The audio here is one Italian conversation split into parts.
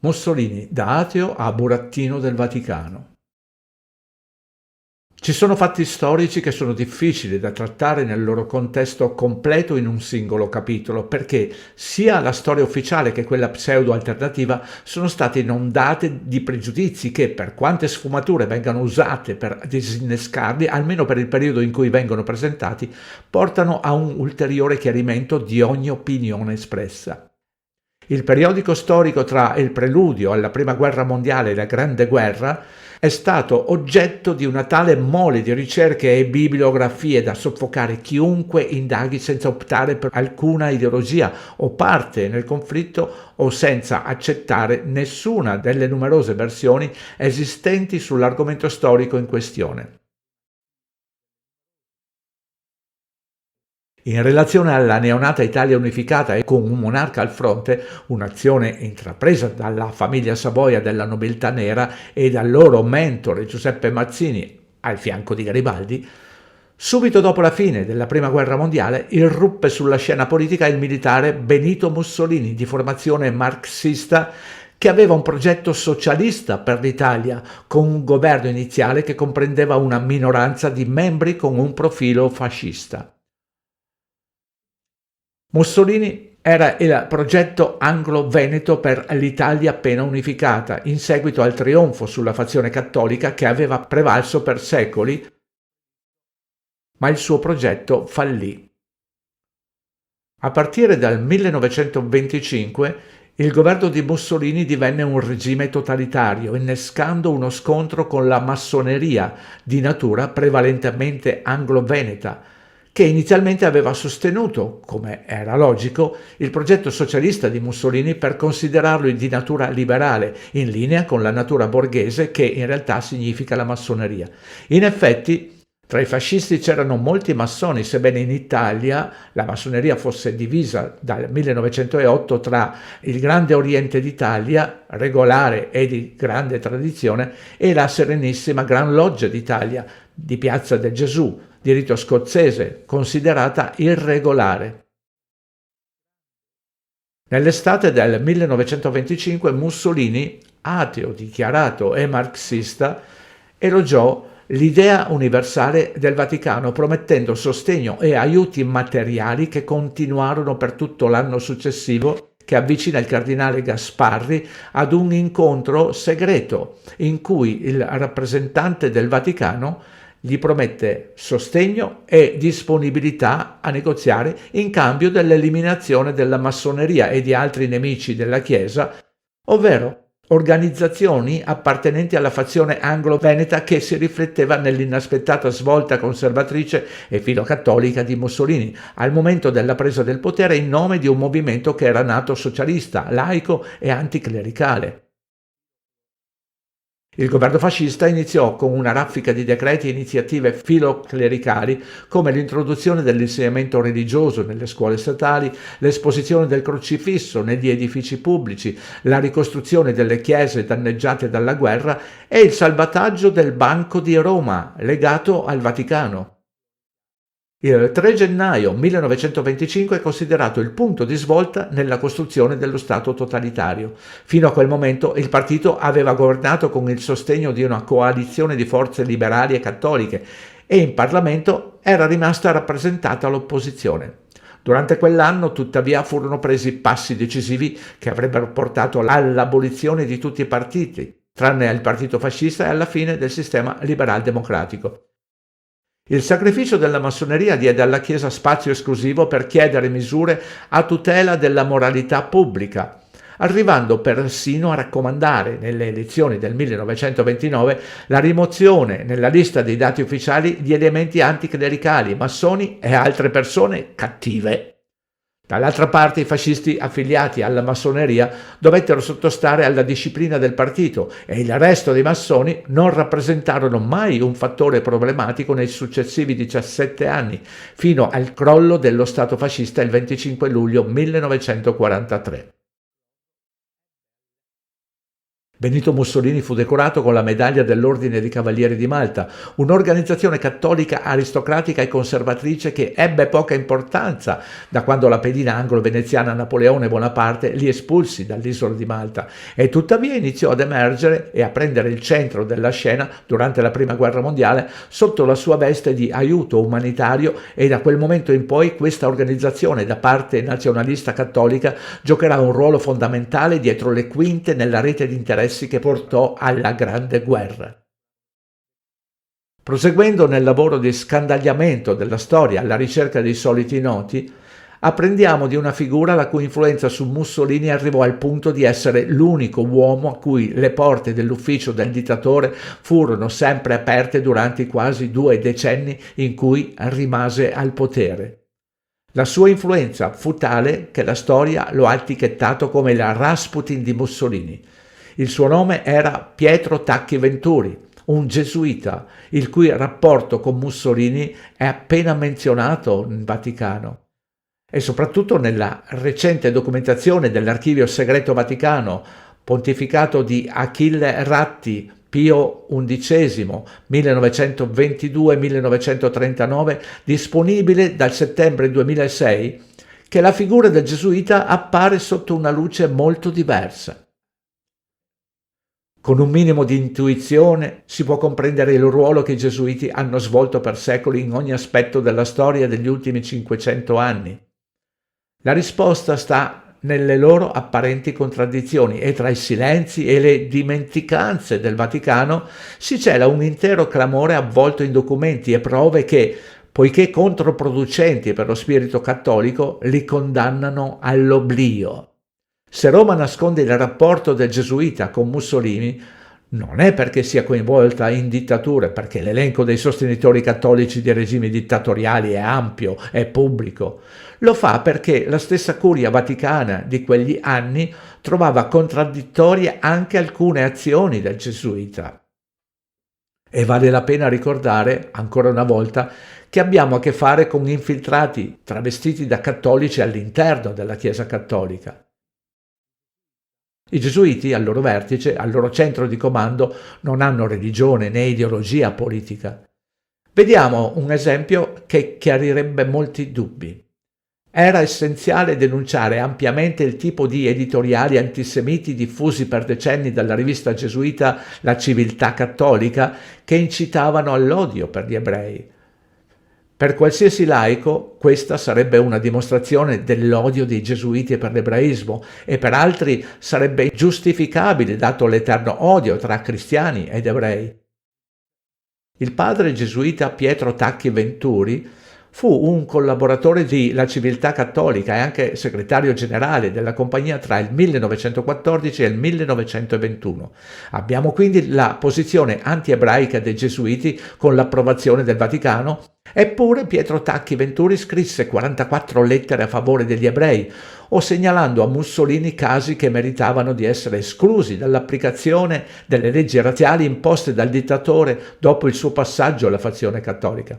Mussolini da ateo a burattino del Vaticano. Ci sono fatti storici che sono difficili da trattare nel loro contesto completo in un singolo capitolo, perché sia la storia ufficiale che quella pseudo-alternativa sono state inondate di pregiudizi che, per quante sfumature vengano usate per disinnescarli, almeno per il periodo in cui vengono presentati, portano a un ulteriore chiarimento di ogni opinione espressa. Il periodico storico tra il preludio alla Prima Guerra Mondiale e la Grande Guerra è stato oggetto di una tale mole di ricerche e bibliografie da soffocare chiunque indaghi senza optare per alcuna ideologia o parte nel conflitto o senza accettare nessuna delle numerose versioni esistenti sull'argomento storico in questione. In relazione alla neonata Italia unificata e con un monarca al fronte, un'azione intrapresa dalla famiglia Savoia della nobiltà nera e dal loro mentore Giuseppe Mazzini al fianco di Garibaldi, subito dopo la fine della Prima Guerra Mondiale irruppe sulla scena politica il militare Benito Mussolini, di formazione marxista, che aveva un progetto socialista per l'Italia, con un governo iniziale che comprendeva una minoranza di membri con un profilo fascista. Mussolini era il progetto anglo-veneto per l'Italia appena unificata, in seguito al trionfo sulla fazione cattolica che aveva prevalso per secoli, ma il suo progetto fallì. A partire dal 1925 il governo di Mussolini divenne un regime totalitario, innescando uno scontro con la massoneria di natura prevalentemente anglo-veneta, che inizialmente aveva sostenuto, come era logico, il progetto socialista di Mussolini per considerarlo di natura liberale, in linea con la natura borghese che in realtà significa la massoneria. In effetti, tra i fascisti c'erano molti massoni, sebbene in Italia la massoneria fosse divisa dal 1908 tra il Grande Oriente d'Italia, regolare e di grande tradizione, e la Serenissima Gran Loggia d'Italia, di Piazza del Gesù, di rito scozzese, considerata irregolare. Nell'estate del 1925 Mussolini, ateo dichiarato e marxista, elogiò l'idea universale del Vaticano, promettendo sostegno e aiuti materiali che continuarono per tutto l'anno successivo, che avvicina il cardinale Gasparri ad un incontro segreto in cui il rappresentante del Vaticano gli promette sostegno e disponibilità a negoziare in cambio dell'eliminazione della massoneria e di altri nemici della Chiesa, ovvero organizzazioni appartenenti alla fazione anglo-veneta, che si rifletteva nell'inaspettata svolta conservatrice e filocattolica di Mussolini al momento della presa del potere in nome di un movimento che era nato socialista, laico e anticlericale. Il governo fascista iniziò con una raffica di decreti e iniziative filoclericali, come l'introduzione dell'insegnamento religioso nelle scuole statali, l'esposizione del crocifisso negli edifici pubblici, la ricostruzione delle chiese danneggiate dalla guerra e il salvataggio del Banco di Roma, legato al Vaticano. Il 3 gennaio 1925 è considerato il punto di svolta nella costruzione dello Stato totalitario. Fino a quel momento il partito aveva governato con il sostegno di una coalizione di forze liberali e cattoliche e in Parlamento era rimasta rappresentata l'opposizione. Durante quell'anno, tuttavia, furono presi passi decisivi che avrebbero portato all'abolizione di tutti i partiti, tranne il partito fascista, e alla fine del sistema liberal-democratico. Il sacrificio della massoneria diede alla Chiesa spazio esclusivo per chiedere misure a tutela della moralità pubblica, arrivando persino a raccomandare nelle elezioni del 1929 la rimozione nella lista dei dati ufficiali di elementi anticlericali, massoni e altre persone cattive. Dall'altra parte i fascisti affiliati alla massoneria dovettero sottostare alla disciplina del partito e il resto dei massoni non rappresentarono mai un fattore problematico nei successivi 17 anni, fino al crollo dello Stato fascista il 25 luglio 1943. Benito Mussolini fu decorato con la medaglia dell'Ordine dei Cavalieri di Malta, un'organizzazione cattolica aristocratica e conservatrice che ebbe poca importanza da quando la pedina anglo-veneziana Napoleone Bonaparte li espulsi dall'isola di Malta, e tuttavia iniziò ad emergere e a prendere il centro della scena durante la Prima Guerra Mondiale sotto la sua veste di aiuto umanitario, e da quel momento in poi questa organizzazione da parte nazionalista cattolica giocherà un ruolo fondamentale dietro le quinte nella rete di interessi che portò alla Grande Guerra. Proseguendo nel lavoro di scandagliamento della storia alla ricerca dei soliti noti, apprendiamo di una figura la cui influenza su Mussolini arrivò al punto di essere l'unico uomo a cui le porte dell'ufficio del dittatore furono sempre aperte durante i quasi 2 decenni in cui rimase al potere. La sua influenza fu tale che la storia lo ha etichettato come il Rasputin di Mussolini. Il suo nome era Pietro Tacchi Venturi, un gesuita, il cui rapporto con Mussolini è appena menzionato in Vaticano. E soprattutto nella recente documentazione dell'Archivio Segreto Vaticano, pontificato di Achille Ratti, Pio XI, 1922-1939, disponibile dal settembre 2006, che la figura del gesuita appare sotto una luce molto diversa. Con un minimo di intuizione si può comprendere il ruolo che i gesuiti hanno svolto per secoli in ogni aspetto della storia degli ultimi 500 anni. La risposta sta nelle loro apparenti contraddizioni, e tra i silenzi e le dimenticanze del Vaticano si cela un intero clamore avvolto in documenti e prove che, poiché controproducenti per lo spirito cattolico, li condannano all'oblio. Se Roma nasconde il rapporto del gesuita con Mussolini, non è perché sia coinvolta in dittature, perché l'elenco dei sostenitori cattolici di regimi dittatoriali è ampio, è pubblico. Lo fa perché la stessa curia vaticana di quegli anni trovava contraddittorie anche alcune azioni del gesuita. E vale la pena ricordare, ancora una volta, che abbiamo a che fare con infiltrati travestiti da cattolici all'interno della Chiesa cattolica. I gesuiti, al loro vertice, al loro centro di comando, non hanno religione né ideologia politica. Vediamo un esempio che chiarirebbe molti dubbi. Era essenziale denunciare ampiamente il tipo di editoriali antisemiti diffusi per decenni dalla rivista gesuita La Civiltà Cattolica, che incitavano all'odio per gli ebrei. Per qualsiasi laico questa sarebbe una dimostrazione dell'odio dei gesuiti per l'ebraismo, e per altri sarebbe giustificabile dato l'eterno odio tra cristiani ed ebrei. Il padre gesuita Pietro Tacchi Venturi fu un collaboratore di La Civiltà Cattolica e anche segretario generale della compagnia tra il 1914 e il 1921. Abbiamo quindi la posizione anti-ebraica dei gesuiti con l'approvazione del Vaticano. Eppure Pietro Tacchi Venturi scrisse 44 lettere a favore degli ebrei, o segnalando a Mussolini casi che meritavano di essere esclusi dall'applicazione delle leggi razziali imposte dal dittatore dopo il suo passaggio alla fazione cattolica.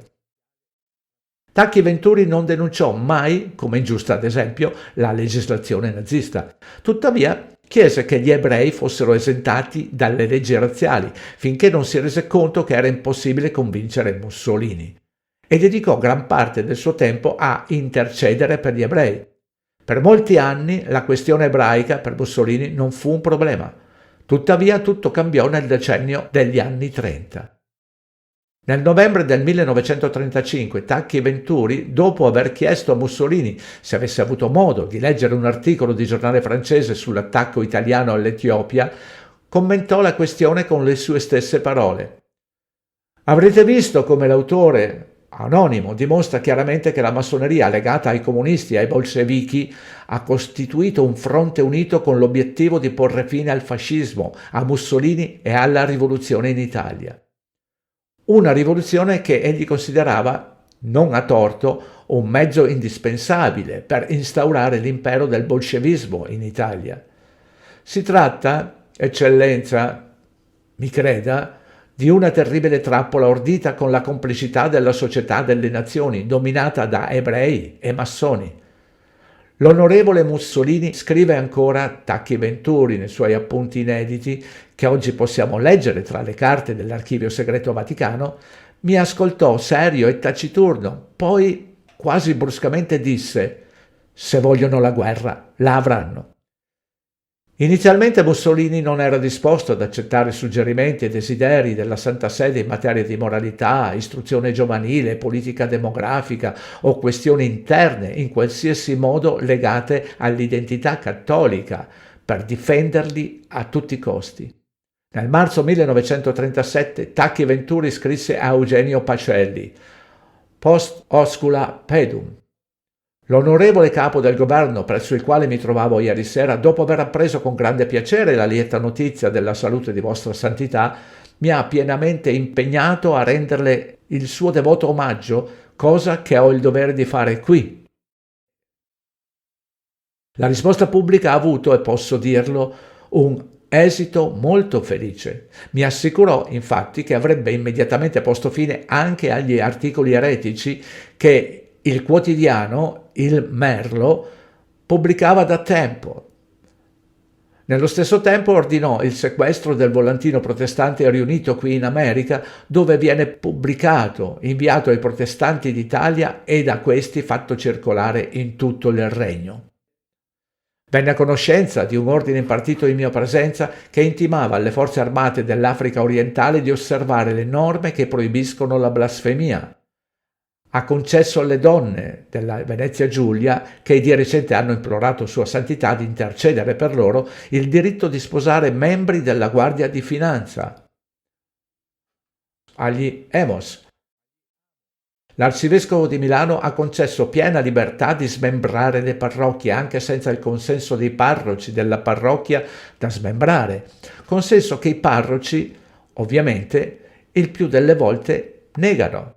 Tacchi Venturi non denunciò mai, come ingiusta ad esempio, la legislazione nazista. Tuttavia chiese che gli ebrei fossero esentati dalle leggi razziali, finché non si rese conto che era impossibile convincere Mussolini, e dedicò gran parte del suo tempo a intercedere per gli ebrei. Per molti anni la questione ebraica per Mussolini non fu un problema. Tuttavia tutto cambiò nel decennio degli anni 30. Nel novembre del 1935 Tacchi Venturi, dopo aver chiesto a Mussolini se avesse avuto modo di leggere un articolo di giornale francese sull'attacco italiano all'Etiopia, commentò la questione con le sue stesse parole. Avrete visto come l'autore anonimo dimostra chiaramente che la massoneria legata ai comunisti e ai bolscevichi ha costituito un fronte unito con l'obiettivo di porre fine al fascismo, a Mussolini e alla rivoluzione in Italia. Una rivoluzione che egli considerava, non a torto, un mezzo indispensabile per instaurare l'impero del bolscevismo in Italia. Si tratta, eccellenza, mi creda, di una terribile trappola ordita con la complicità della Società delle Nazioni, dominata da ebrei e massoni. L'onorevole Mussolini, scrive ancora Tacchi Venturi nei suoi appunti inediti, che oggi possiamo leggere tra le carte dell'Archivio Segreto Vaticano, mi ascoltò serio e taciturno, poi quasi bruscamente disse: «Se vogliono la guerra, la avranno». Inizialmente Mussolini non era disposto ad accettare suggerimenti e desideri della Santa Sede in materia di moralità, istruzione giovanile, politica demografica o questioni interne in qualsiasi modo legate all'identità cattolica, per difenderli a tutti i costi. Nel marzo 1937 Tacchi Venturi scrisse a Eugenio Pacelli: «Post oscula pedum». L'onorevole capo del governo presso il quale mi trovavo ieri sera, dopo aver appreso con grande piacere la lieta notizia della salute di Vostra Santità, mi ha pienamente impegnato a renderle il suo devoto omaggio, cosa che ho il dovere di fare qui. La risposta pubblica ha avuto, e posso dirlo, un esito molto felice. Mi assicurò infatti che avrebbe immediatamente posto fine anche agli articoli eretici che il quotidiano, il Merlo, pubblicava da tempo. Nello stesso tempo ordinò il sequestro del volantino protestante riunito qui in America, dove viene pubblicato, inviato ai protestanti d'Italia e da questi fatto circolare in tutto il regno. Venne a conoscenza di un ordine impartito in mia presenza che intimava alle forze armate dell'Africa orientale di osservare le norme che proibiscono la blasfemia. Ha concesso alle donne della Venezia Giulia, che di recente hanno implorato Sua Santità di intercedere per loro, il diritto di sposare membri della Guardia di Finanza. Agli Emos. L'arcivescovo di Milano ha concesso piena libertà di smembrare le parrocchie, anche senza il consenso dei parroci della parrocchia da smembrare, consenso che i parroci, ovviamente, il più delle volte negano.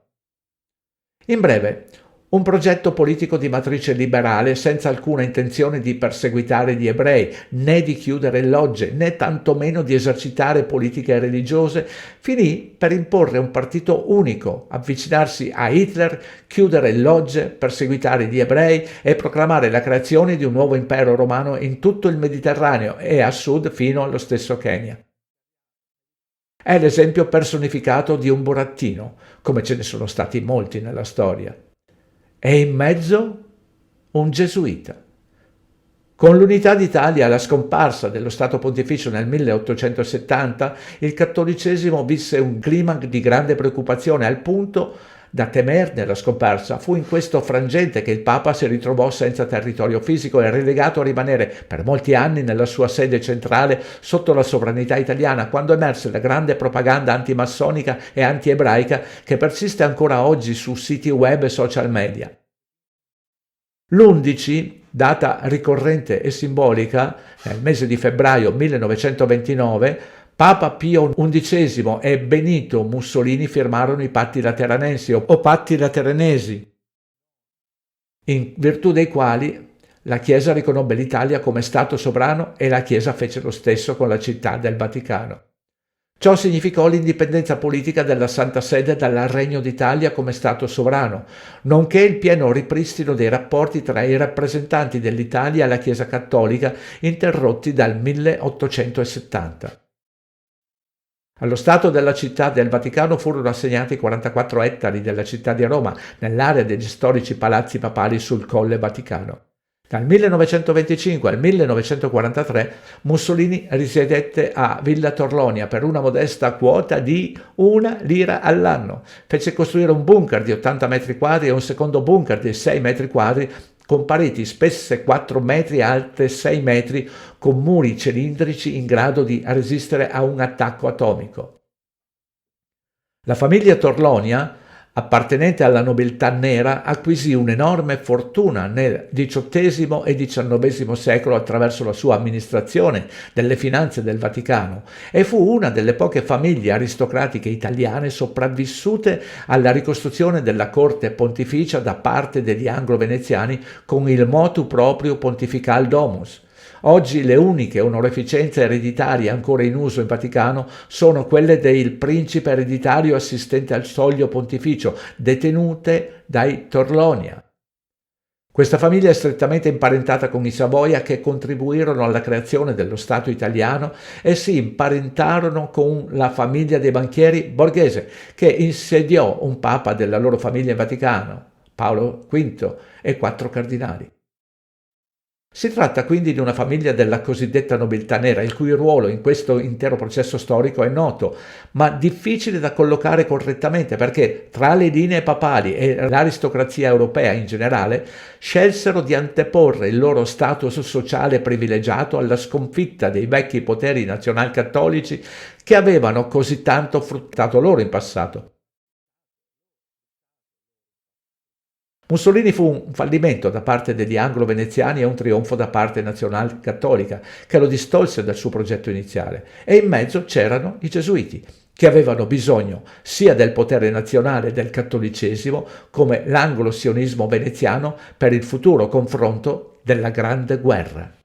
In breve, un progetto politico di matrice liberale senza alcuna intenzione di perseguitare gli ebrei, né di chiudere logge, né tantomeno di esercitare politiche religiose, finì per imporre un partito unico, avvicinarsi a Hitler, chiudere logge, perseguitare gli ebrei e proclamare la creazione di un nuovo impero romano in tutto il Mediterraneo e a sud fino allo stesso Kenya. È l'esempio personificato di un burattino, come ce ne sono stati molti nella storia. E in mezzo un gesuita. Con l'unità d'Italia e la scomparsa dello Stato Pontificio nel 1870, il cattolicesimo visse un clima di grande preoccupazione, al punto da temerne la scomparsa. Fu in questo frangente che il Papa si ritrovò senza territorio fisico e relegato a rimanere per molti anni nella sua sede centrale sotto la sovranità italiana, quando emerse la grande propaganda antimassonica e antiebraica che persiste ancora oggi su siti web e social media. L'11, data ricorrente e simbolica, nel mese di febbraio 1929, Papa Pio XI e Benito Mussolini firmarono i Patti Lateranensi o Patti Lateranesi, in virtù dei quali la Chiesa riconobbe l'Italia come Stato sovrano e la Chiesa fece lo stesso con la Città del Vaticano. Ciò significò l'indipendenza politica della Santa Sede dal Regno d'Italia come Stato sovrano, nonché il pieno ripristino dei rapporti tra i rappresentanti dell'Italia e la Chiesa Cattolica, interrotti dal 1870. Allo Stato della Città del Vaticano furono assegnati 44 ettari della città di Roma, nell'area degli storici palazzi papali sul Colle Vaticano. Dal 1925 al 1943 Mussolini risiedette a Villa Torlonia per una modesta quota di 1 lira all'anno. Fece costruire un bunker di 80 metri quadri e un secondo bunker di 6 metri quadri con pareti spesse 4 metri e alte 6 metri, con muri cilindrici in grado di resistere a un attacco atomico. La famiglia Torlonia, appartenente alla nobiltà nera, acquisì un'enorme fortuna nel XVIII e XIX secolo attraverso la sua amministrazione delle finanze del Vaticano e fu una delle poche famiglie aristocratiche italiane sopravvissute alla ricostruzione della corte pontificia da parte degli anglo-veneziani con il motu proprio Pontifical Domus. Oggi le uniche onorificenze ereditarie ancora in uso in Vaticano sono quelle del principe ereditario assistente al soglio pontificio, detenute dai Torlonia. Questa famiglia è strettamente imparentata con i Savoia che contribuirono alla creazione dello Stato italiano e si imparentarono con la famiglia dei banchieri Borghese che insediò un papa della loro famiglia in Vaticano, Paolo V, e 4 cardinali. Si tratta quindi di una famiglia della cosiddetta nobiltà nera, il cui ruolo in questo intero processo storico è noto, ma difficile da collocare correttamente perché tra le linee papali e l'aristocrazia europea in generale scelsero di anteporre il loro status sociale privilegiato alla sconfitta dei vecchi poteri nazionalcattolici che avevano così tanto fruttato loro in passato. Mussolini fu un fallimento da parte degli anglo-veneziani e un trionfo da parte nazional-cattolica, che lo distolse dal suo progetto iniziale. E in mezzo c'erano i gesuiti, che avevano bisogno sia del potere nazionale del cattolicesimo come l'anglo-sionismo veneziano per il futuro confronto della Grande Guerra.